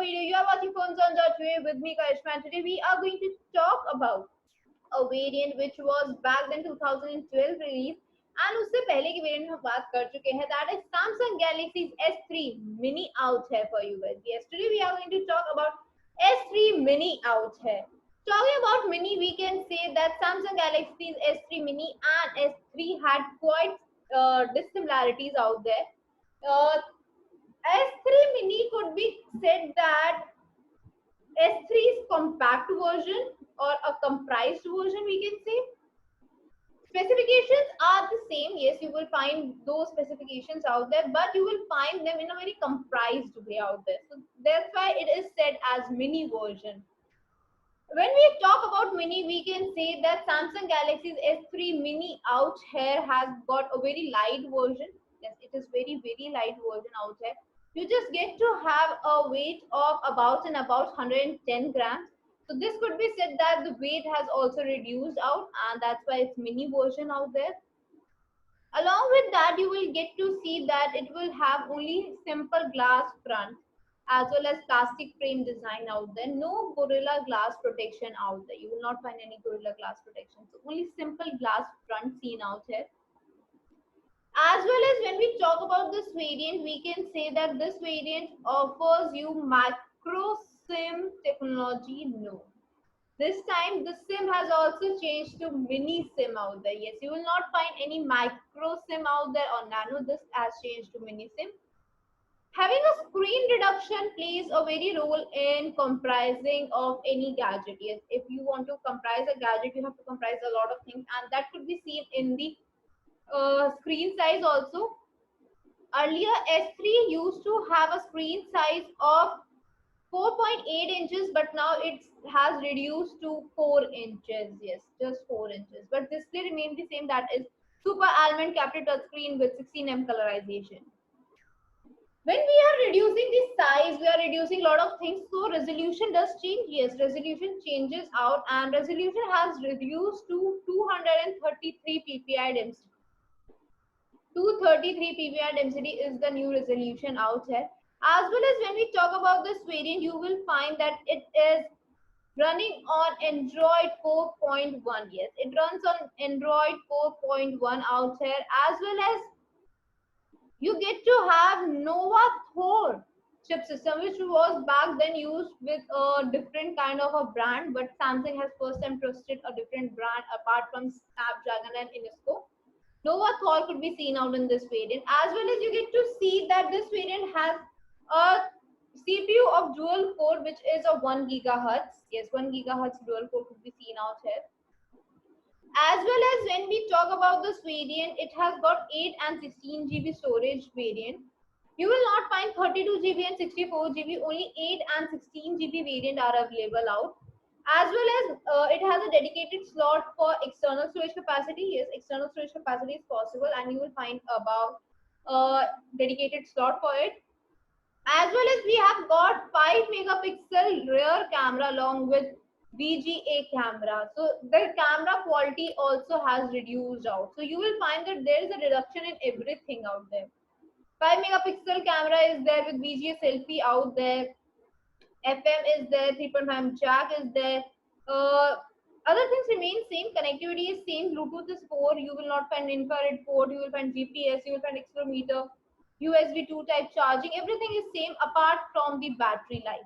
video. You are watching Phones on Today with me, Karishma. Today we are going to talk about a variant which was back then 2012 release, and उससे पहले की variant हम बात कर चुके हैं. That is Samsung Galaxy S3 Mini out है for you guys. Yes, today we are going to talk about S3 Mini out है. Talking about Mini, we can say that Samsung Galaxy S3 Mini and S3 had quite dissimilarities out there. Uh, S3 Mini could be said that S3's compact version or a comprised version, we can say. Specifications are the same. Yes, you will find those specifications out there, but you will find them in a very comprised way out there. So that's why it is said as mini version. When we talk about mini, we can say that Samsung Galaxy's S3 Mini out here has got a very light version. Yes, it is very light version out here. You just get to have a weight of about 110 grams. So this could be said that the weight has also reduced out, and that's why it's mini version out there. Along with that, you will get to see that it will have only simple glass front as well as plastic frame design out there. No Gorilla Glass protection out there. You will not find any Gorilla Glass protection. So only simple glass front seen out here. As well as when we talk about this variant, we can say that this variant offers you macro SIM technology. No. This time the SIM has also changed to mini SIM out there. Yes, you will not find any micro SIM out there or nano. This has changed to mini SIM. Having a screen reduction plays a very role in comprising of any gadget. Yes, if you want to comprise a gadget, you have to comprise a lot of things, and that could be seen in the screen size also. Earlier, S3 used to have a screen size of 4.8 inches, but now it has reduced to 4 inches. Yes, just 4 inches. But display remains the same. That is Super Almond Capri touchscreen with 16 colorization. When we are reducing the size, we are reducing a lot of things. So resolution does change. Yes, resolution changes out, and resolution has reduced to 233 ppi density. 233 ppi density is the new resolution out here. As well as when we talk about this variant, you will find that it is running on Android 4.1. Yes, it runs on Android 4.1 out here, as well as you get to have Nova Thor chip system, which was back then used with a different kind of a brand, but Samsung has first time trusted a different brand apart from Snapdragon and Innisco. Nova Thor could be seen out in this variant, as well as you get to see that this variant has a CPU of dual core, which is a 1 gigahertz. Yes, 1 gigahertz dual core could be seen out here. As well as when we talk about this variant, it has got 8 and 16 GB storage variant. You will not find 32 GB and 64 GB, only 8 and 16 GB variant are available out. As well as it has a dedicated slot for external storage capacity. Yes, external storage capacity is possible, and you will find about dedicated slot for it. As well as we have got 5 megapixel rear camera along with VGA camera. So the camera quality also has reduced out. So you will find that there is a reduction in everything out there. 5 megapixel camera is there with VGA selfie out there. FM is there, 3.5 jack is there. Other things remain same. Connectivity is same. Bluetooth is 4. You will not find infrared port. You will find GPS. You will find accelerometer. USB 2 type charging. Everything is same apart from the battery life.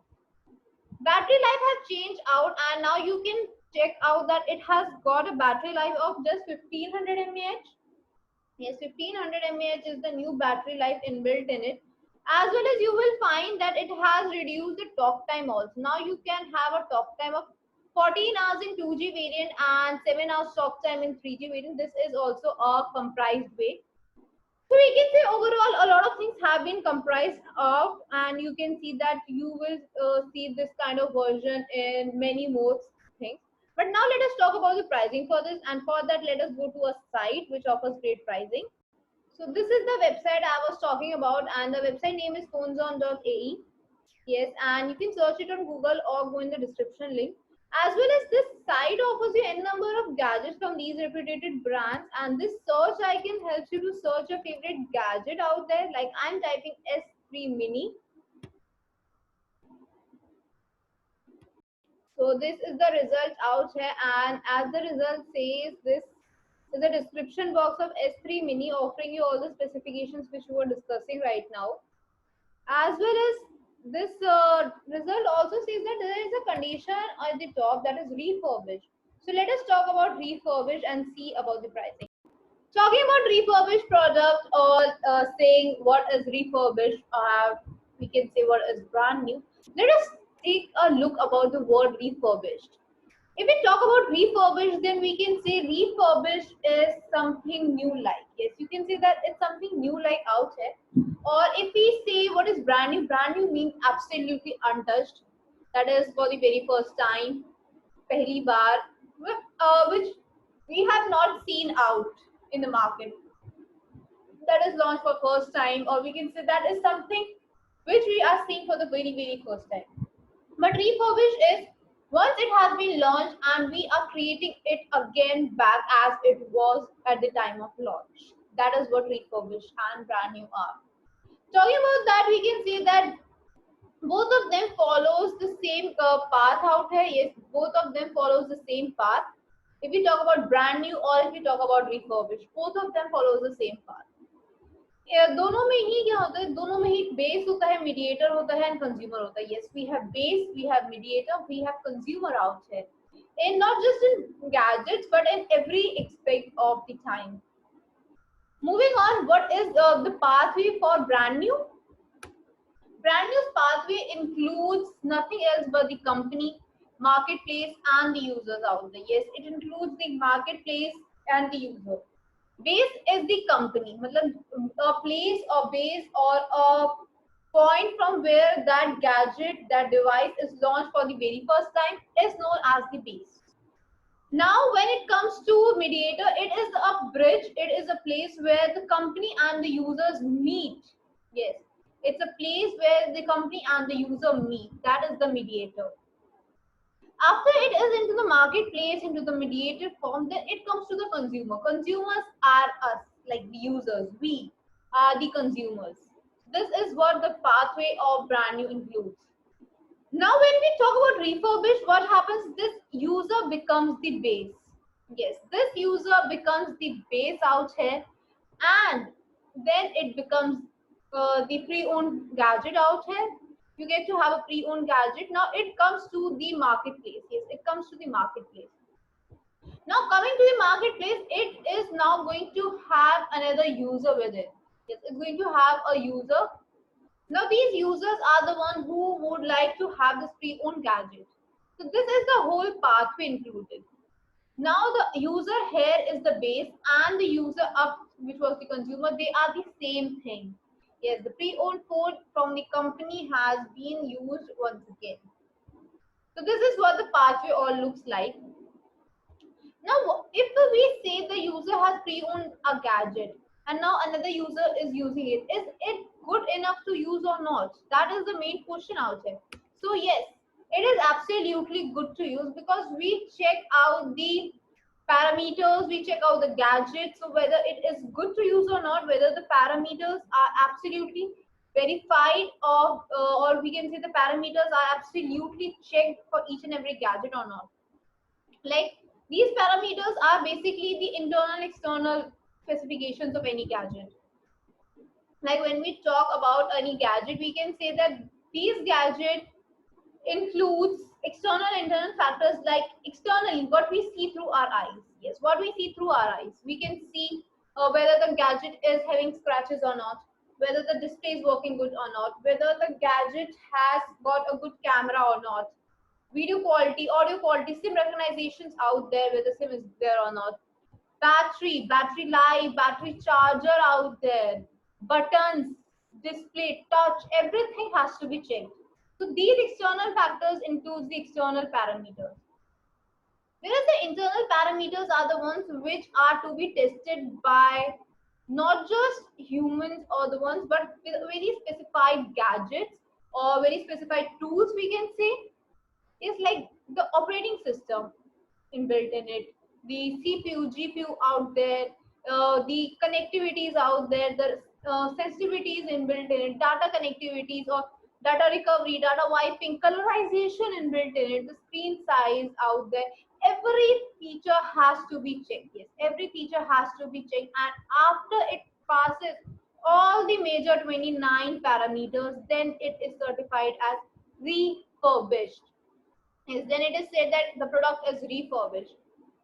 Battery life has changed out, and now you can check out that it has got a battery life of just 1500 mAh. Yes, 1500 mAh is the new battery life inbuilt in it. As well as you will find that it has reduced the talk time also. Now you can have a talk time of 14 hours in 2G variant and 7 hours talk time in 3G variant. This is also a comprised way. So we can say overall a lot of things have been comprised of, and you can see that you will see this kind of version in many more things. But now let us talk about the pricing for this, and for that let us go to a site which offers great pricing. So this is the website I was talking about, and the website name is phoneson.ae. Yes, and you can search it on Google or go in the description link. As well as this site offers you n number of gadgets from these reputed brands, and this search icon helps you to search your favorite gadget out there. Like I'm typing S3 Mini. So this is the result out here, and as the result says, this is a description box of S3 Mini offering you all the specifications which we were discussing right now. As well as this result also says that there is a condition at the top that is refurbished. So let us talk about refurbished and see about the pricing. Talking about refurbished product, or saying what is refurbished, we can say what is brand new. Let us take a look about the word refurbished. If we talk about refurbished, then we can say refurbished is something new like. Yes, you can say that it's something new like out here. Or if we say what is brand new means absolutely untouched. That is for the very first time, pehli baar, which we have not seen out in the market. That is launched for first time, or we can say that is something which we are seeing for the very first time. But refurbished is once it has been launched and we are creating it again back as it was at the time of launch. That is what refurbished and brand new are. Talking about that, we can say that both of them follows the same path out here. Yes, both of them follows the same path. If we talk about brand new or if we talk about refurbished, both of them follows the same path. दोनों में ही क्या होता है, दोनों में ही base होता है, mediator होता है एंड कंज्यूमर होता है. Yes, we have base, we have mediator, we have consumer out here, and not just in gadgets but in every aspect of the time. Moving on, what is the pathway for brand new? Brand new's pathway includes nothing else but the company, marketplace and the users out there. Yes, it includes the marketplace and the user. Base is the company, मतलब a place or base or a point from where that gadget, that device is launched for the very first time is known as the base. Now, when it comes to mediator, it is a bridge. It is a place where the company and the users meet. Yes, it's a place where the company and the user meet. That is the mediator. After it is into the marketplace, into the mediated form, then it comes to the consumer. Consumers are us, like the users. We are the consumers. This is what the pathway of brand new includes. Now, when we talk about refurbished, what happens? This user becomes the base. Yes, this user becomes the base out here, and then it becomes the pre-owned gadget out here. You get to have a pre-owned gadget. Now it comes to the marketplace. Yes, it comes to the marketplace. Now coming to the marketplace, it is now going to have another user with it. Yes, it's going to have a user. Now these users are the one who would like to have this pre-owned gadget. So this is the whole pathway included. Now the user here is the base and the user up, which was the consumer, they are the same thing. Yes, the pre-owned code from the company has been used once again. So this is what the pathway all looks like. Now, if we say the user has pre-owned a gadget and now another user is using it, is it good enough to use or not? That is the main question out there. So yes, it is absolutely good to use because we check out the parameters, we check out the gadgets, so whether it is good to use or not, whether the parameters are absolutely verified or we can say the parameters are absolutely checked for each and every gadget or not. Like these parameters are basically the internal external specifications of any gadget. Like when we talk about any gadget, we can say that these gadgets includes external and internal factors. Like externally, what we see through our eyes. Yes, what we see through our eyes. We can see whether the gadget is having scratches or not, whether the display is working good or not, whether the gadget has got a good camera or not, video quality, audio quality, SIM recognitions out there, whether SIM is there or not, battery life, battery charger out there, buttons, display, touch, everything has to be checked. So these external factors includes the external parameters. Whereas the internal parameters are the ones which are to be tested by not just humans or the ones, but with very specified gadgets or very specified tools, we can say. Is like the operating system inbuilt in it, the CPU, GPU out there, the connectivities out there, the sensitivities inbuilt in it, data connectivities or data recovery, data wiping, colorization inbuilt in it, the screen size out there. Every feature has to be checked. Yes, every feature has to be checked, and after it passes all the major 29 parameters, then it is certified as refurbished. Yes, then it is said that the product is refurbished.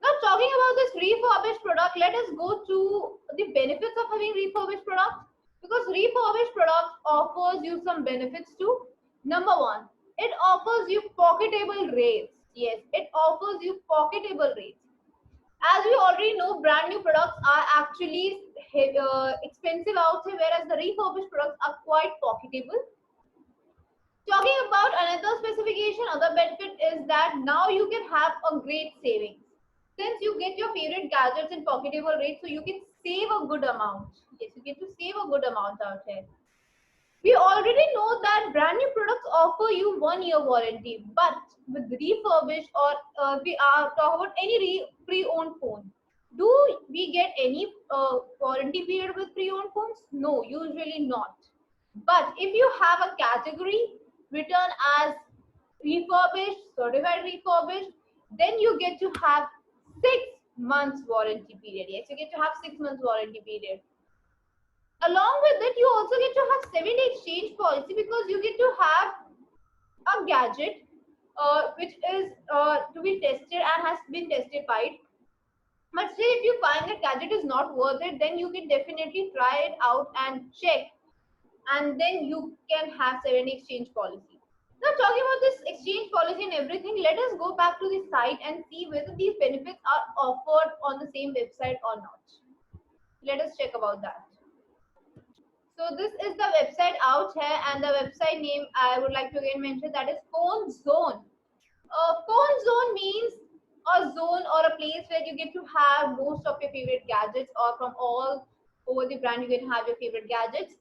Now, talking about this refurbished product, let us go to the benefits of having refurbished products. Because refurbished products offers you some benefits too. Number one, it offers you pocketable rates. Yes, it offers you pocketable rates. As we already know, brand new products are actually expensive out here, whereas the refurbished products are quite pocketable. Talking about another specification, other benefit is that now you can have a great savings. Since you get your favorite gadgets in pocketable rates, so you can save a good amount. Yes, you get to save a good amount out here. We already know that brand new products offer you 1 year warranty, but with refurbished or we are talk about any pre-owned phone. Do we get any warranty period with pre-owned phones? No, usually not. But if you have a category written as refurbished, certified refurbished, then you get to have 6 months warranty period. Yes, you get to have 6 months warranty period. Along with it, you also get to have 7-day exchange policy because you get to have a gadget which is to be tested and has been testified. But say if you find that gadget is not worth it, then you can definitely try it out and check, and then you can have 7-day exchange policy. Now, talking about this exchange policy and everything, let us go back to the site and see whether these benefits are offered on the same website or not. Let us check about that. So this is the website out here, and the website name I would like to again mention, that is Phone Zone. Phone Zone means a zone or a place where you get to have most of your favorite gadgets, or from all over the brand you can have your favorite gadgets.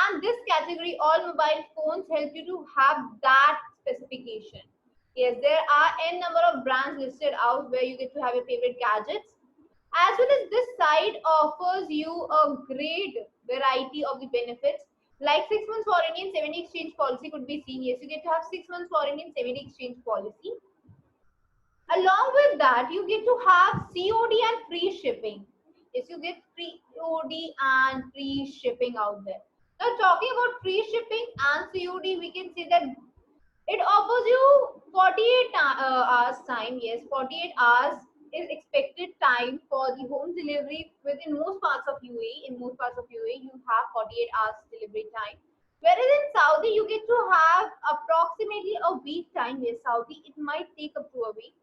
And this category, all mobile phones, help you to have that specification. Yes, there are n number of brands listed out where you get to have your favorite gadgets. As well as this site offers you a great variety of the benefits, like 6 months warranty and 7-day exchange policy could be seen. Yes, you get to have 6 months warranty and 7-day exchange policy. Along with that, you get to have COD and free shipping. Yes, you get free COD and free shipping out there. Now, talking about free shipping and COD, we can say that it offers you 48 hours time. Yes, 48 hours is expected time for the home delivery within most parts of UAE. In most parts of UAE, you have 48 hours delivery time. Whereas in Saudi, you get to have approximately a week time. Yes, Saudi, it might take up to a week.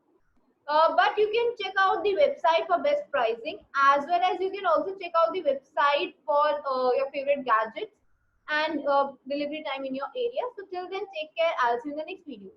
But you can check out the website for best pricing, as well as you can also check out the website for your favorite gadgets and delivery time in your area. So till then, take care. I'll see you in the next video.